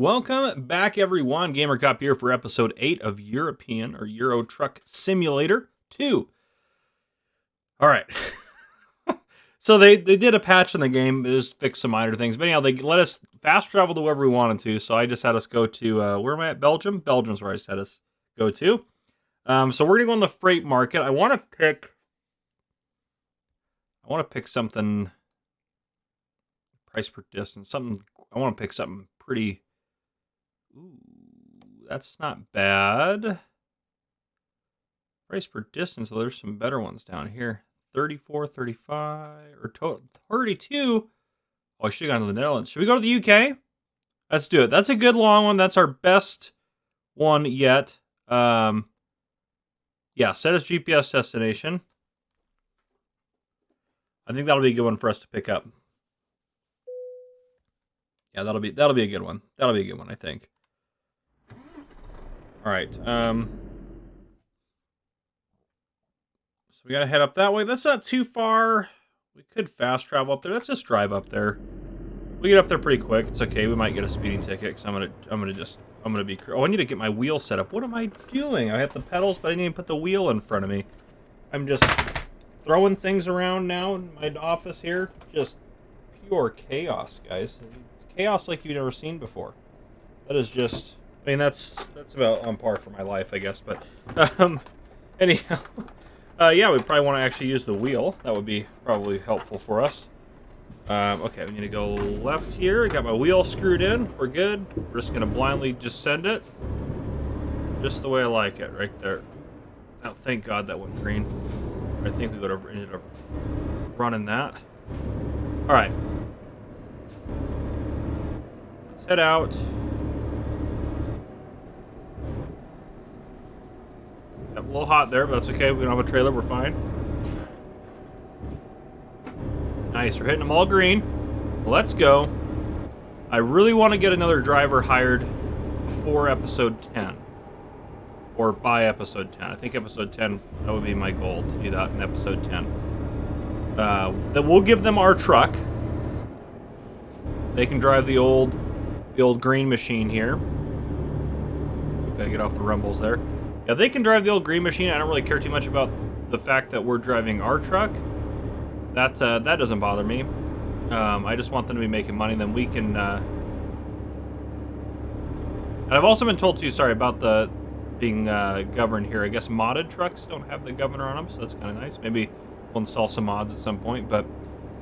Welcome back, everyone. Gamer Cop here for episode 8 of European or Euro Truck Simulator 2. All right. So they did a patch in the game, just fixed some minor things. But anyhow, they let us fast travel to wherever we wanted to. So I just had us go to, where am I at? Belgium? Belgium's where I said us go to. So we're going to go on the freight market. I want to pick something, price per distance, something, I want to pick something pretty. Ooh, that's not bad. Price per distance, so there's some better ones down here. 34, 35, or 32. Oh, I should have gone to the Netherlands. Should we go to the UK? Let's do it. That's a good long one. That's our best one yet. Yeah, set as GPS destination. I think that'll be a good one for us to pick up. Yeah, that'll be a good one. That'll be a good one, I think. All right. So we gotta head up that way. That's not too far. We could fast travel up there. Let's just drive up there. We get up there pretty quick. It's okay. We might get a speeding ticket because I'm gonna be. Oh, I need to get my wheel set up. What am I doing? I hit the pedals, but I need to put the wheel in front of me. I'm just throwing things around now in my office here. Just pure chaos, guys. It's chaos like you've never seen before. That is just. I mean, that's about on par for my life, I guess. But anyhow, yeah, we probably want to actually use the wheel. That would be probably helpful for us. Okay, we need to go left here. Got my wheel screwed in. We're good. We're just gonna blindly just send it, just the way I like it, right there. Oh, thank God that went green. I think we ended up running that. All right, let's head out. Yep, a little hot there, but that's okay. We don't have a trailer. We're fine. Nice. We're hitting them all green. Let's go. I really want to get another driver hired before episode 10. Or by episode 10. I think episode 10, that would be my goal, to do that in episode 10. Then we'll give them our truck. They can drive the old green machine here. Gotta get off the rumbles there. Yeah, they can drive the old green machine. I don't really care too much about the fact that we're driving our truck. That doesn't bother me. I just want them to be making money. Then we can. And I've also been told too. Sorry about the being governed here. I guess modded trucks don't have the governor on them, so that's kind of nice. Maybe we'll install some mods at some point. But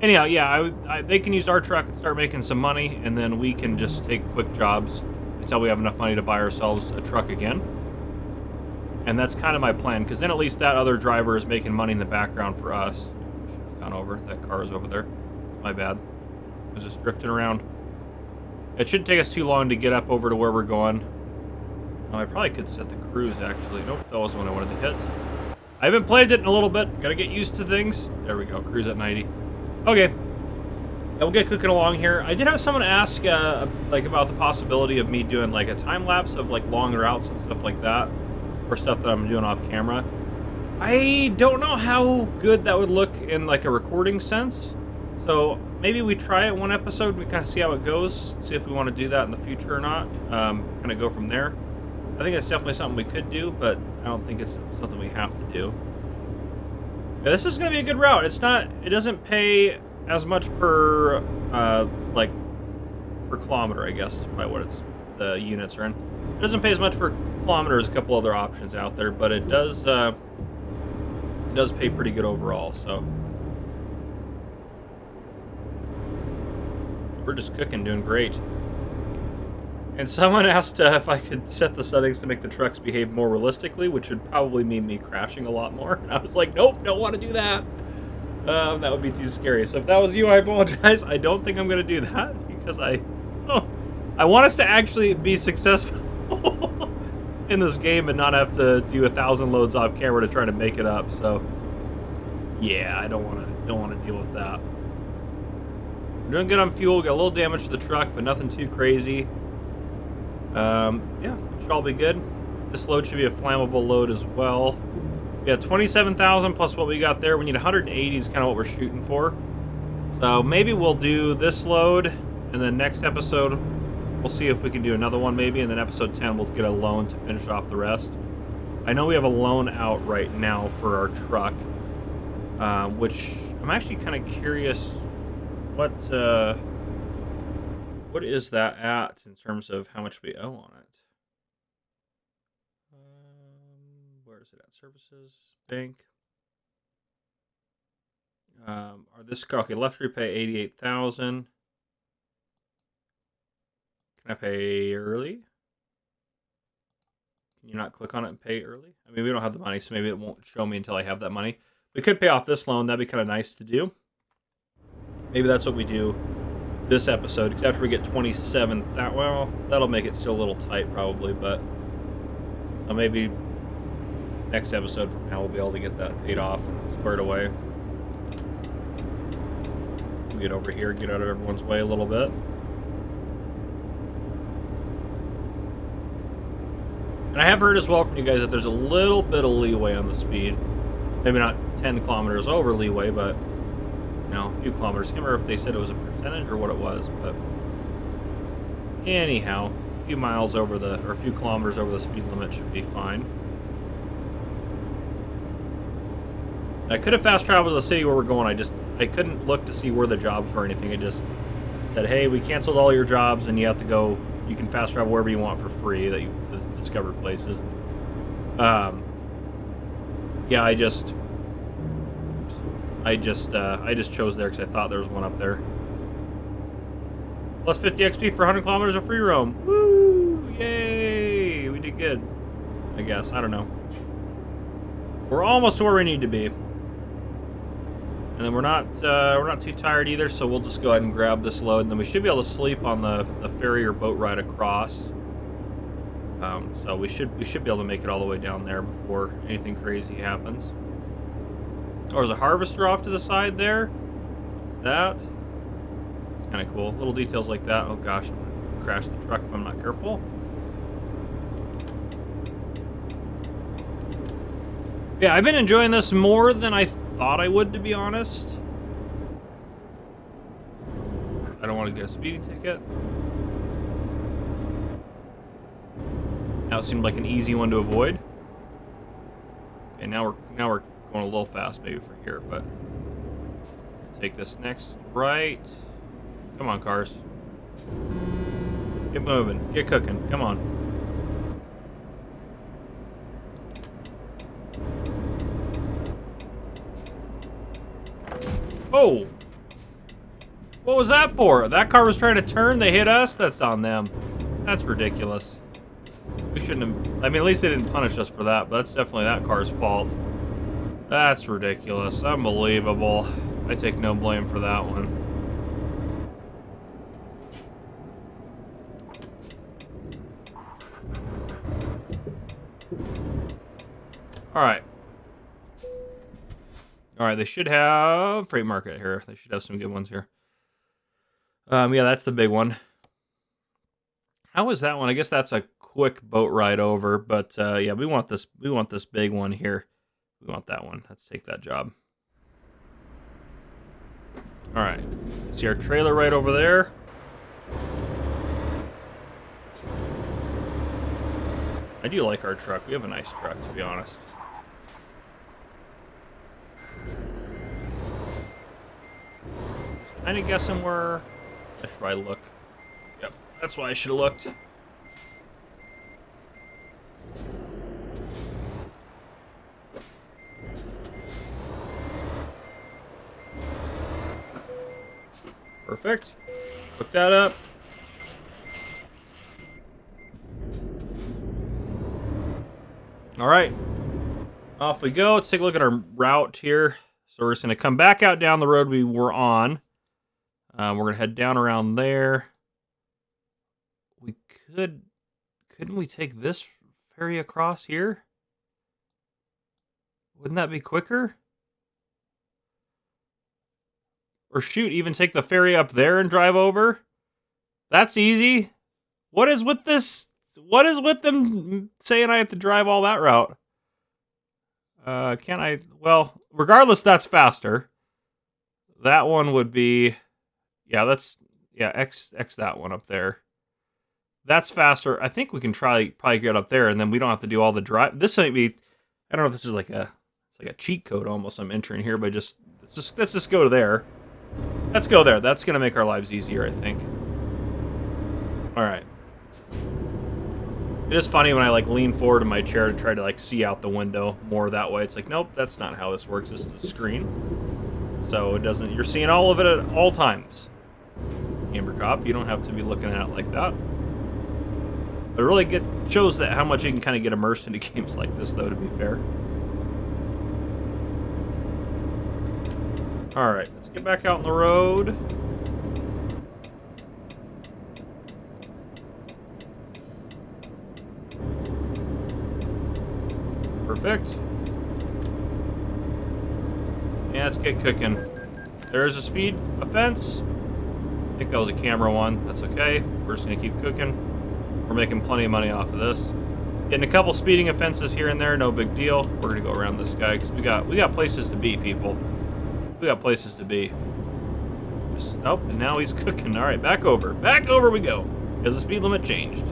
anyhow, yeah, they can use our truck and start making some money, and then we can just take quick jobs until we have enough money to buy ourselves a truck again. And that's kind of my plan, because then at least that other driver is making money in the background for us. Should have gone over. That car is over there. My bad. I was just drifting around. It shouldn't take us too long to get up over to where we're going. I probably could set the cruise, actually. Nope, that was the one I wanted to hit. I haven't played it in a little bit. Gotta get used to things. There we go. Cruise at 90. Okay. Yeah, we'll get cooking along here. I did have someone ask, like, about the possibility of me doing, like, a time-lapse of, like, long routes and stuff like that. Or stuff that I'm doing off camera. I don't know how good that would look in like a recording sense. So maybe we try it one episode. We kind of see how it goes. See if we want to do that in the future or not. Kind of go from there. I think it's definitely something we could do, but I don't think it's something we have to do. Yeah, this is going to be a good route. It doesn't pay as much per, like, per kilometer, I guess is probably what the units are in. It doesn't pay as much per kilometer as a couple other options out there, but it does pay pretty good overall, so. We're just cooking, doing great. And someone asked if I could set the settings to make the trucks behave more realistically, which would probably mean me crashing a lot more. And I was like, nope, don't want to do that. That would be too scary. So if that was you, I apologize. I don't think I'm going to do that because I want us to actually be successful in this game and not have to do 1,000 loads off camera to try to make it up. So yeah, I don't want to deal with that. We're doing good on fuel. We got a little damage to the truck, but nothing too crazy. Yeah, it should all be good. This load should be a flammable load as well. We got 27,000 plus what we got there. We need 180 is kind of what we're shooting for. So maybe we'll do this load, and then next episode We'll see if we can do another one maybe, and then episode 10 we'll get a loan to finish off the rest. I know we have a loan out right now for our truck, which I'm actually kind of curious what is that at in terms of how much we owe on it. Where is it at? Services, bank. Are this okay? Left repay 88,000. Can I pay early? Can you not click on it and pay early? I mean, we don't have the money, so maybe it won't show me until I have that money. We could pay off this loan. That'd be kind of nice to do. Maybe that's what we do this episode, because after we get 27, well, that'll make it still a little tight probably, but so maybe next episode from now we'll be able to get that paid off and squared away. Get over here, get out of everyone's way a little bit. And I have heard as well from you guys that there's a little bit of leeway on the speed. Maybe not 10 kilometers over leeway, but you know, a few kilometers. I can't remember if they said it was a percentage or what it was, but anyhow, a few miles over or a few kilometers over the speed limit should be fine. I could have fast traveled to the city where we're going. I couldn't look to see where the jobs were or anything. It just said, hey, we canceled all your jobs and you have to go, you can fast travel wherever you want for free that you discover places. Yeah, I just chose there because I thought there was one up there. Plus 50 XP for 100 kilometers of free roam. Woo! Yay! We did good. I guess. I don't know. We're almost to where we need to be. And then we're not too tired either, so we'll just go ahead and grab this load, and then we should be able to sleep on the ferry or boat ride across. So we should be able to make it all the way down there before anything crazy happens. Oh, there's a harvester off to the side there. It's kind of cool. Little details like that. Oh gosh, I'm gonna crash the truck if I'm not careful. Yeah, I've been enjoying this more than I thought I would, to be honest. I don't want to get a speeding ticket. Now it seemed like an easy one to avoid. Okay, now we're going a little fast maybe for here, but take this next right. Come on, cars. Get moving. Get cooking. Come on. Oh! What was that for? That car was trying to turn, they hit us? That's on them. That's ridiculous. We shouldn't have... I mean, at least they didn't punish us for that, but that's definitely that car's fault. That's ridiculous. Unbelievable. I take no blame for that one. Alright. Alright, they should have freight market here. They should have some good ones here. Yeah, that's the big one. How is that one? I guess that's a quick boat ride over, but yeah, we want this big one here. We want that one. Let's take that job. Alright. See our trailer right over there. I do like our truck. We have a nice truck, to be honest. Kind of guessing where I should probably look. Yep, that's why I should have looked. Perfect. Look that up. All right, off we go. Let's take a look at our route here. So we're just gonna come back out down the road we were on. We're gonna head down around there. Couldn't we take this ferry across here? Wouldn't that be quicker? Or shoot, even take the ferry up there and drive over? That's easy. What is with this? What is with them saying I have to drive all that route? Can't I? Well, regardless, that's faster. That one would be... Yeah, X that one up there. That's faster. I think we can probably get up there, and then we don't have to do all the drive. This might be. I don't know if this is like a cheat code almost. I'm entering here, but let's just go to there. Let's go there. That's gonna make our lives easier, I think. All right. It is funny when I like lean forward in my chair to try to like see out the window more that way. It's like, nope, that's not how this works. This is a screen, so it doesn't. You're seeing all of it at all times. Amber Cop, you don't have to be looking at it like that. But it really shows that how much you can kind of get immersed into games like this, though. To be fair. All right, let's get back out on the road. Perfect. Yeah, let's get cooking. There's a speed offense. I think that was a camera one. That's okay. We're just gonna keep cooking. We're making plenty of money off of this. Getting a couple speeding offenses here and there, no big deal. We're gonna go around this guy because we got places to be, people. We got places to be. Just nope, and now he's cooking. All right, back over. Back over we go. Because the speed limit changed.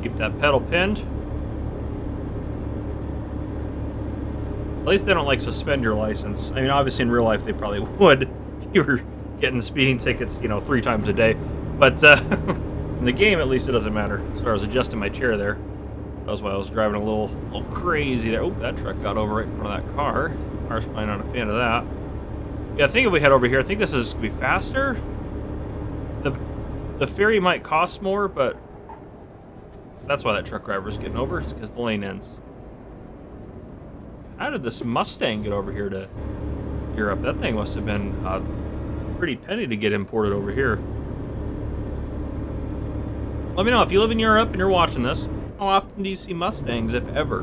Keep that pedal pinned. At least they don't like suspend your license. I mean, obviously in real life they probably would if you were getting speeding tickets, 3 times a day. But in the game, at least it doesn't matter. So I was adjusting my chair there. That was why I was driving a little crazy there. Oh, that truck got over right in front of that car. Car's probably not a fan of that. Yeah, I think if we head over here, I think this is going to be faster. The ferry might cost more, but that's why that truck driver's getting over. It's because the lane ends. How did this Mustang get over here to Europe? That thing must have been a pretty penny to get imported over here. Let me know if you live in Europe and you're watching this. How often do you see Mustangs, if ever?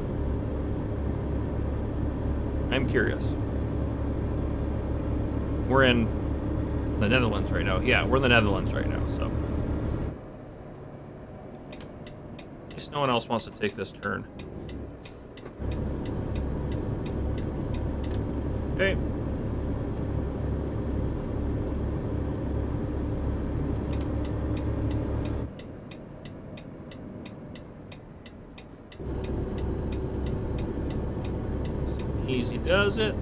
I'm curious. We're in the Netherlands right now. Yeah, we're in the Netherlands right now, so. At least no one else wants to take this turn. Okay. Easy does it.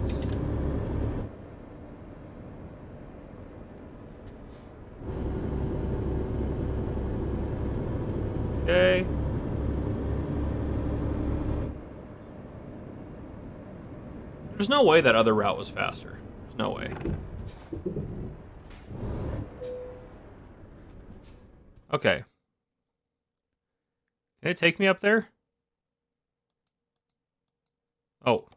Okay. There's no way that other route was faster. There's no way. Okay. Can it take me up there? Oh.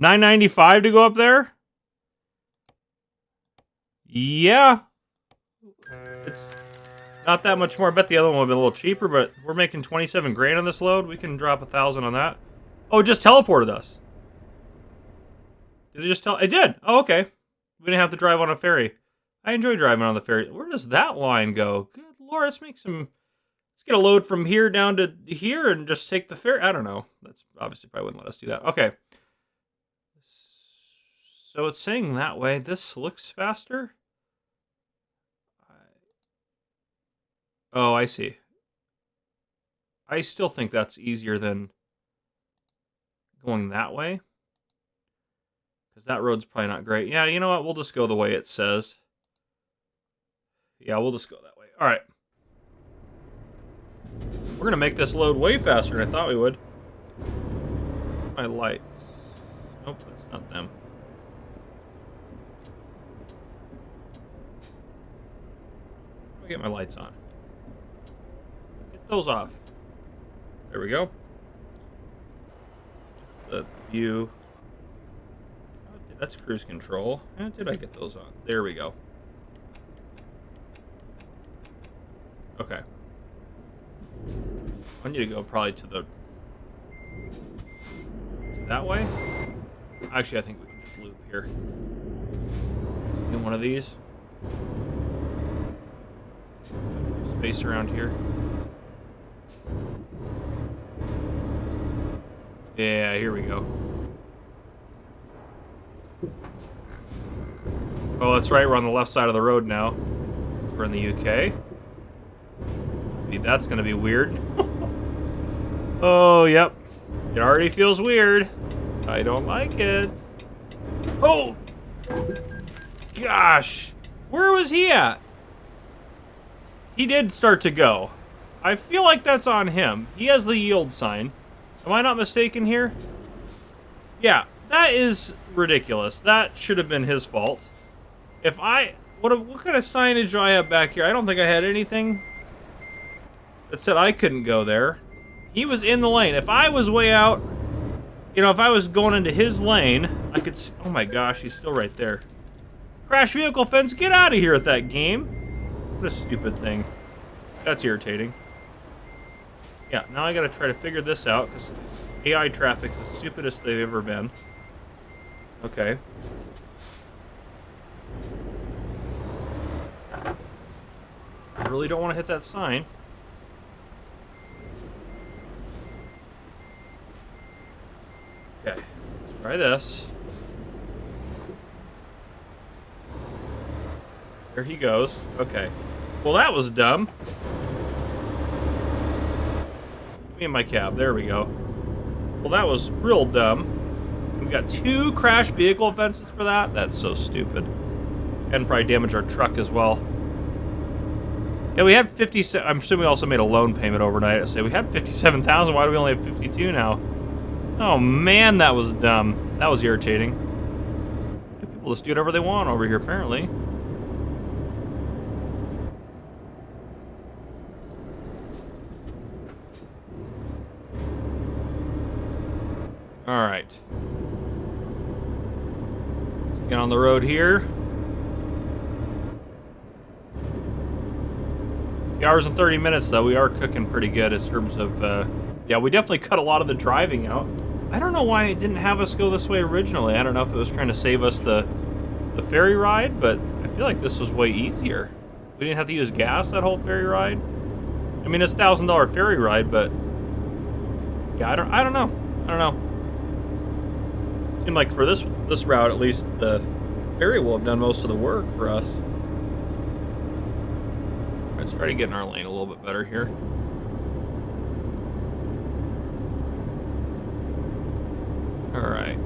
$9.95 to go up there? Yeah. It's not that much more. I bet the other one would have been a little cheaper, but we're making 27 grand on this load. We can drop 1,000 on that. Oh, it just teleported us. Did it just it did. Oh, okay. We didn't have to drive on a ferry. I enjoy driving on the ferry. Where does that line go? Good Lord, let's get a load from here down to here and just take the ferry. I don't know. That's obviously probably wouldn't let us do that. Okay. So it's saying that way. This looks faster. Oh, I see. I still think that's easier than going that way. Because that road's probably not great. Yeah, you know what? We'll just go the way it says. Yeah, we'll just go that way. All right. We're going to make this load way faster than I thought we would. My lights. Nope, that's not them. Let me get my lights on. Get those off. There we go. The view. Oh, that's cruise control. How did I get those on? There we go. Okay. I need to go probably to that way. Actually, I think we can just loop here. Let's do one of these. Space around here. Yeah, here we go. Oh, that's right. We're on the left side of the road now. We're in the UK. Maybe that's going to be weird. Oh, yep. It already feels weird. I don't like it. Oh! Gosh. Where was he at? He did start to go. I feel like that's on him. He has the yield sign. Am I not mistaken here? Yeah, that is ridiculous. That should have been his fault. If I... What kind of signage do I have back here? I don't think I had anything that said I couldn't go there. He was in the lane. If I was way out, you know, if I was going into his lane, I could see... Oh my gosh, he's still right there. Crash vehicle fence, get out of here at that game. What a stupid thing. That's irritating. Yeah, now I gotta try to figure this out, because AI traffic's the stupidest they've ever been. Okay. I really don't want to hit that sign. Okay, let's try this. There he goes. Okay. Well, that was dumb. Me and my cab. There we go. Well, that was real dumb. We got 2 crash vehicle offenses for that? That's so stupid. And probably damage our truck as well. Yeah, we had 57. I'm assuming we also made a loan payment overnight. I say we had 57,000. Why do we only have 52 now? Oh man, that was dumb. That was irritating. People just do whatever they want over here, apparently. All right. Let's get on the road here. 2 hours and 30 minutes, though. We are cooking pretty good in terms of, yeah, we definitely cut a lot of the driving out. I don't know why it didn't have us go this way originally. I don't know if it was trying to save us the ferry ride, but I feel like this was way easier. We didn't have to use gas that whole ferry ride. I mean, it's $1,000 ferry ride, but yeah, I don't know. I don't know. Seemed like for this route, at least, the ferry will have done most of the work for us. Let's try to get in our lane a little bit better here. All right.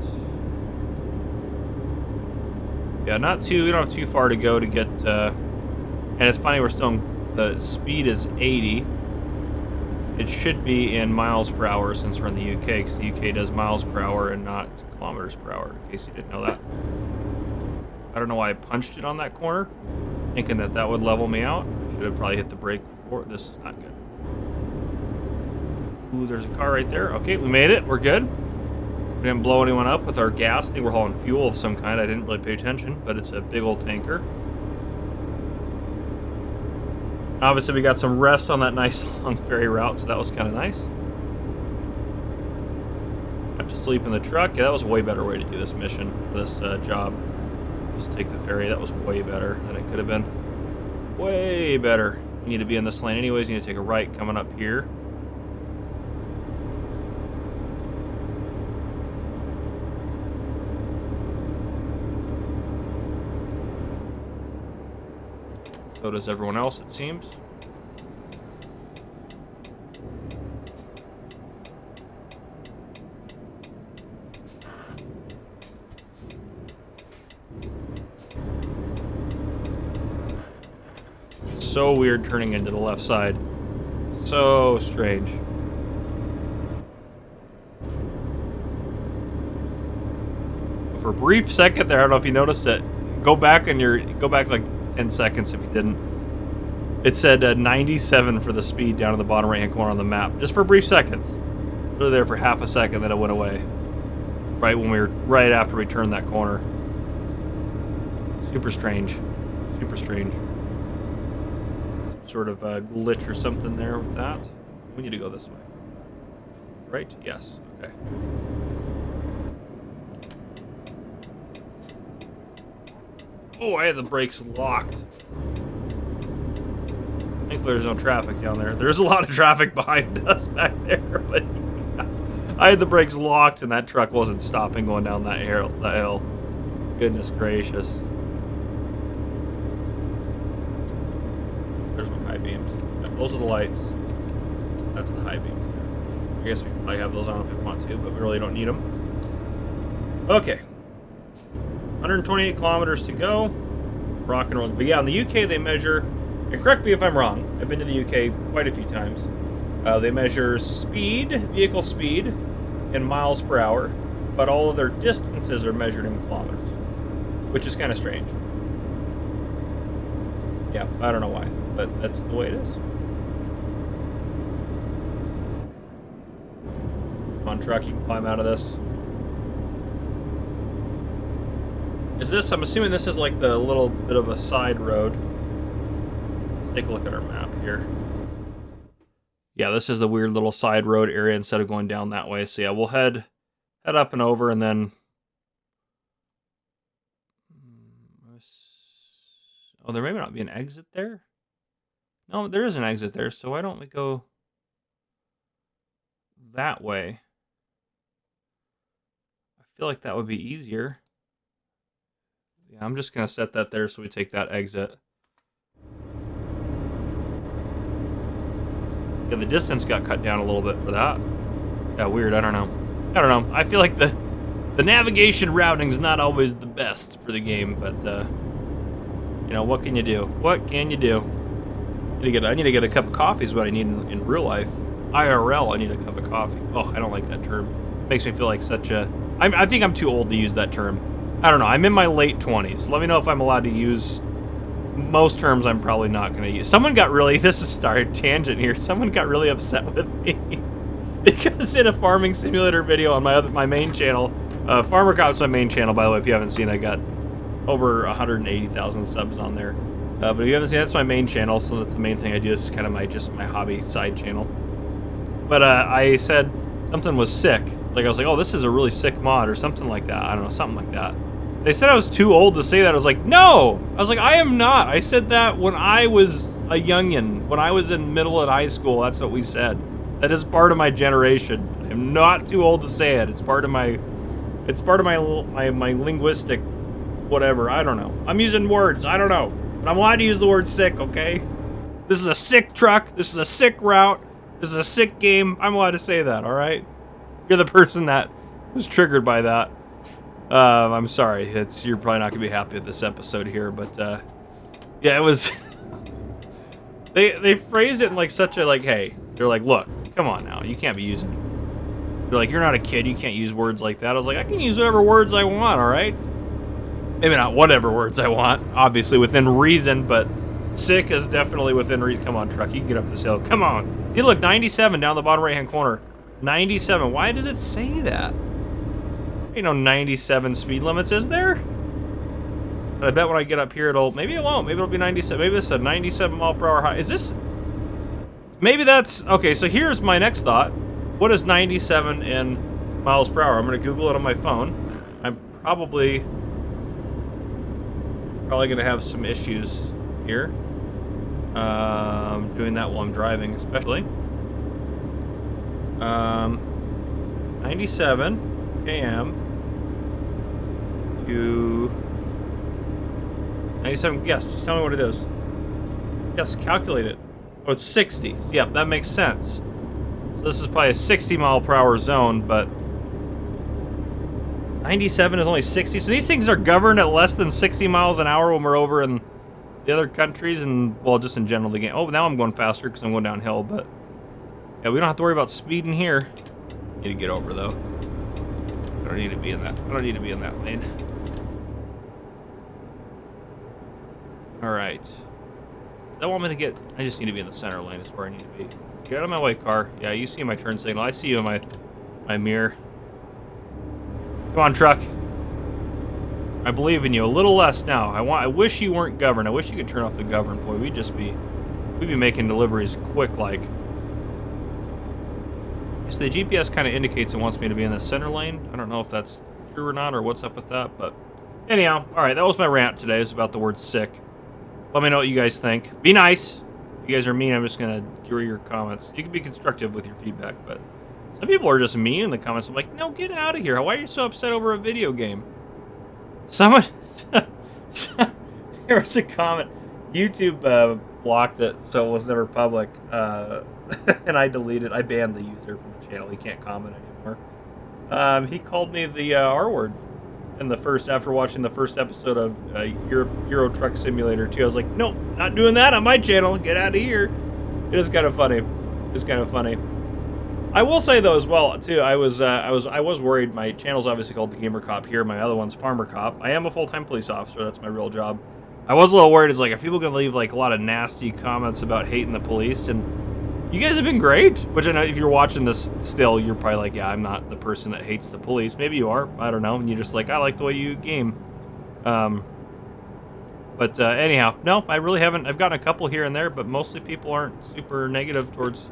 Yeah, we don't have too far to go to get, and it's funny, the speed is 80. It should be in miles per hour since we're in the UK, because the UK does miles per hour and not kilometers per hour, in case you didn't know that. I don't know why I punched it on that corner, thinking that would level me out. Should have probably hit the brake before. This is not good. Ooh, there's a car right there. Okay, we made it. We're good. We didn't blow anyone up with our gas. I think we're hauling fuel of some kind. I didn't really pay attention, but it's a big old tanker. Obviously, we got some rest on that nice long ferry route, so that was kind of nice. Have to sleep in the truck. Yeah, that was a way better way to do this mission, this job. Just take the ferry. That was way better than it could have been. Way better. You need to be in this lane anyways. You need to take a right coming up here. So does everyone else, it seems. So weird turning into the left side. So strange. For a brief second there, I don't know if you noticed it. Go back like 10 seconds if you didn't. It said 97 for the speed down in the bottom right hand corner on the map. Just for a brief second. Really there for half a second, then it went away. Right after we turned that corner. Super strange. Super strange. Some sort of glitch or something there with that. We need to go this way. Right? Yes. Okay. Oh, I had the brakes locked. Thankfully, there's no traffic down there. There's a lot of traffic behind us back there, but yeah, I had the brakes locked and that truck wasn't stopping going down that hill. Goodness gracious. There's my high beams. Yeah, those are the lights. That's the high beams. I guess we can probably have those on if we want to, but we really don't need them. Okay. 128 kilometers to go. Rock and roll. But yeah, in the UK they measure, and correct me if I'm wrong, I've been to the UK quite a few times. They measure speed, vehicle speed, in miles per hour, but all of their distances are measured in kilometers, which is kind of strange. Yeah, I don't know why, but that's the way it is. Come on, truck, you can climb out of this. Is this, I'm assuming this is like the little bit of a side road. Let's take a look at our map here. Yeah, this is the weird little side road area instead of going down that way. So yeah, we'll head up and over and then... Oh, there may not be an exit there? No, there is an exit there, so why don't we go that way? I feel like that would be easier. Yeah, I'm just going to set that there so we take that exit. Yeah, the distance got cut down a little bit for that. Yeah, weird. I don't know. I feel like the navigation routing's not always the best for the game, but you know, what can you do? What can you do? I need to get a cup of coffee is what I need in real life. IRL, I need a cup of coffee. Oh, I don't like that term. Makes me feel like such a... I think I'm too old to use that term. I don't know. I'm in my late 20s. Let me know if I'm allowed to use... Most terms I'm probably not going to use. Someone got really... This is a tangent here. Someone got really upset with me. Because in a farming simulator video on my main channel... Farmer Cop's my main channel, by the way, if you haven't seen. I got over 180,000 subs on there. But if you haven't seen, that's my main channel, so that's the main thing I do. This is kind of my hobby side channel. But I said something was sick. Like, I was like, oh, this is a really sick mod, or something like that. I don't know, something like that. They said I was too old to say that. I was like, no! I was like, I am not. I said that when I was a youngin'. When I was in middle and high school, that's what we said. That is part of my generation. I'm not too old to say it. It's part of my linguistic whatever. I don't know. I'm using words. I don't know. But I'm allowed to use the word sick, okay? This is a sick truck. This is a sick route. This is a sick game. I'm allowed to say that, alright? If you're the person that was triggered by that, I'm sorry. You're probably not going to be happy with this episode here, but, yeah, it was... they phrased it in, like, such a, like, hey, they're like, look, come on now. You can't be using... They're like, you're not a kid. You can't use words like that. I was like, I can use whatever words I want, alright? Maybe not whatever words I want, obviously within reason, but sick is definitely within reason. Come on, truck, you can get up this hill. Come on. You look, 97 down the bottom right-hand corner. 97. Why does it say that? Ain't no 97 speed limits, is there? And I bet when I get up here, maybe it won't. Maybe it'll be 97. Maybe this is a 97 mile per hour high. Is this? Maybe that's okay. So here's my next thought. What is 97 in miles per hour? I'm gonna Google it on my phone. I'm probably gonna have some issues here. Doing that while I'm driving, especially. 97 km to 97. Yes, just tell me what it is. Yes, calculate it. Oh, it's 60. Yep, that makes sense. So this is probably a 60 mile per hour zone, but 97 is only 60. So these things are governed at less than 60 miles an hour when we're over in the other countries and, well, just in general the game. Oh, now I'm going faster because I'm going downhill, but yeah, we don't have to worry about speeding here. Need to get over though. I don't need to be in that. I don't need to be in that lane. All right. Does that want me to get? I just need to be in the center lane. Is where I need to be. Get out of my way, car. Yeah, you see my turn signal. I see you in my mirror. Come on, truck. I believe in you. A little less now. I wish you weren't governed. I wish you could turn off the govern. Boy, we'd be making deliveries quick like. So the GPS kind of indicates it wants me to be in the center lane. I don't know if that's true or not or what's up with that, but anyhow, all right, that was my rant today. It's about the word sick. Let me know what you guys think. Be nice. If you guys are mean, I'm just going to hear your comments. You can be constructive with your feedback, but Some people are just mean in the comments. I'm like, no, get out of here. Why are you so upset over a video game? Someone, there was a comment. YouTube blocked it, so it was never public. And I deleted. I banned the user from the channel. He can't comment anymore. He called me the R word in the first after watching the first episode of Euro Truck Simulator 2. I was like, nope, not doing that on my channel. Get out of here. It is kind of funny. It's kind of funny. I will say though as well too. I was worried. My channel's obviously called The Gamer Cop here. My other one's Farmer Cop. I am a full-time police officer. That's my real job. I was a little worried. Is like, are people gonna leave like a lot of nasty comments about hating the police? And you guys have been great. Which I know if you're watching this still, you're probably like, yeah, I'm not the person that hates the police. Maybe you are. I don't know. And you're just like, I like the way you game. But anyhow, no, I really haven't. I've gotten a couple here and there, but mostly people aren't super negative towards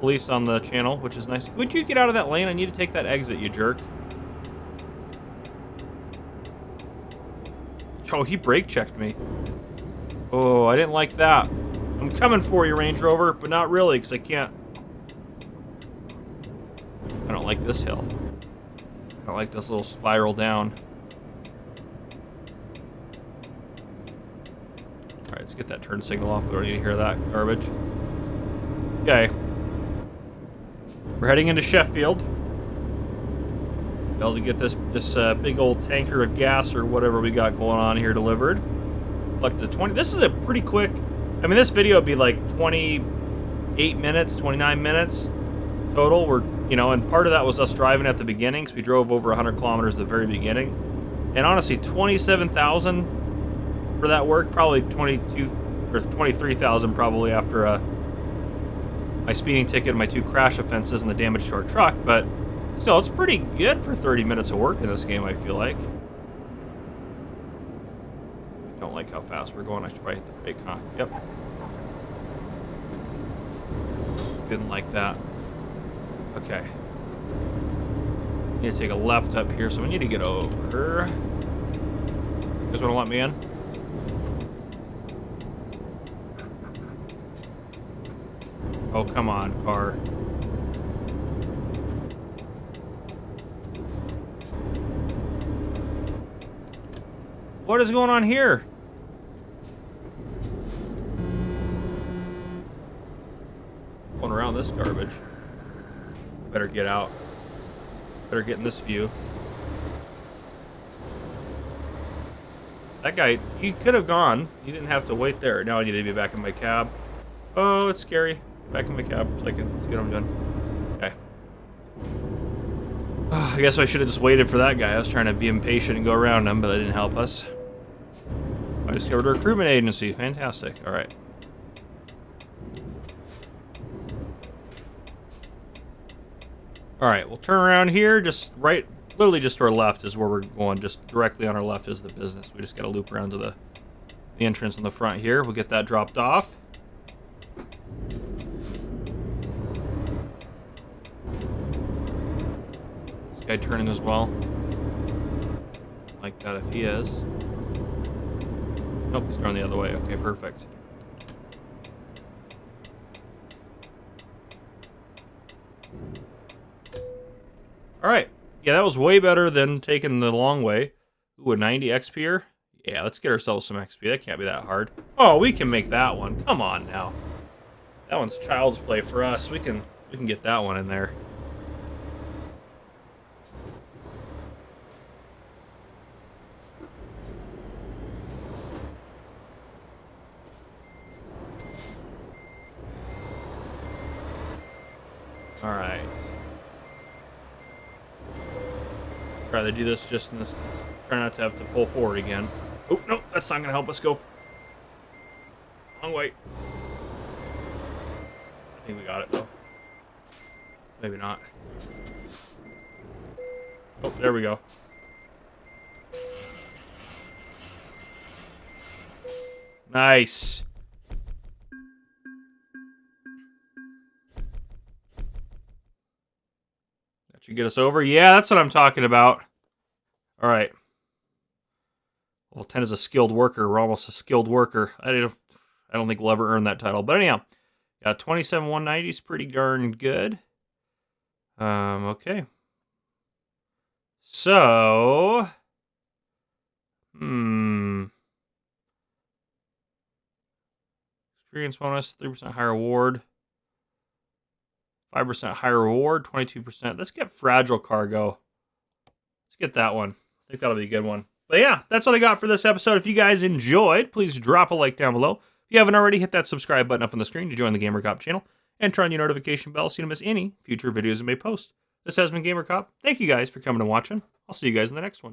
police on the channel, which is nice. Would you get out of that lane? I need to take that exit, you jerk. Oh, he brake checked me. Oh, I didn't like that. I'm coming for you, Range Rover, but not really, because I can't. I don't like this hill. I don't like this little spiral down. Alright, let's get that turn signal off. We don't need to hear that garbage. Okay. We're heading into Sheffield. Be able to get this big old tanker of gas or whatever we got going on here delivered. Collect the 20. This is a pretty quick. I mean, this video would be like 28 minutes, 29 minutes total. We're, you know, and part of that was us driving at the beginning, because we drove over 100 kilometers at the very beginning. And honestly, 27,000 for that work. Probably 22 or 23,000 probably after my speeding ticket and my 2 crash offenses and the damage to our truck, but still, it's pretty good for 30 minutes of work in this game, I feel like. I don't like how fast we're going. I should probably hit the brake, huh? Yep. Didn't like that. Okay. Need to take a left up here, so we need to get over. You guys want to let me in? Oh, come on, car. What is going on here? Going around this garbage. Better get out. Better get in this view. That guy, he could have gone. He didn't have to wait there. Now I need to be back in my cab. Oh, it's scary. Back in my cab so I can see what I'm doing. Okay. I guess I should have just waited for that guy. I was trying to be impatient and go around him, but that didn't help us. I discovered a recruitment agency. Fantastic. All right. All right, we'll turn around here. Just right, literally just to our left is where we're going. Just directly on our left is the business. We just got to loop around to the entrance in the front here. We'll get that dropped off. This guy turning as well. Like that if he is. Nope, he's turning the other way. Okay, perfect. Alright. Yeah, that was way better than taking the long way. Ooh, a 90 XP here? Yeah, let's get ourselves some XP. That can't be that hard. Oh, we can make that one. Come on now. That one's child's play for us. We can get that one in there. All right. Try to do this just in this. Try not to have to pull forward again. Oh, no, that's not going to help us go. Long way. I think we got it, though. Maybe not. Oh, there we go. Nice. That should get us over. Yeah, that's what I'm talking about. All right. Level 10 is a skilled worker. We're almost a skilled worker. I don't think we'll ever earn that title. But anyhow, 27 190 is pretty darn good. Okay. So, experience bonus, 3% higher reward, 5% higher reward, 22%. Let's get fragile cargo. Let's get that one. I think that'll be a good one. But yeah, that's what I got for this episode. If you guys enjoyed, please drop a like down below. If you haven't already, hit that subscribe button up on the screen to join the Gamer Cop channel and turn on your notification bell so you don't miss any future videos I may post. This has been Gamer Cop. Thank you guys for coming and watching. I'll see you guys in the next one.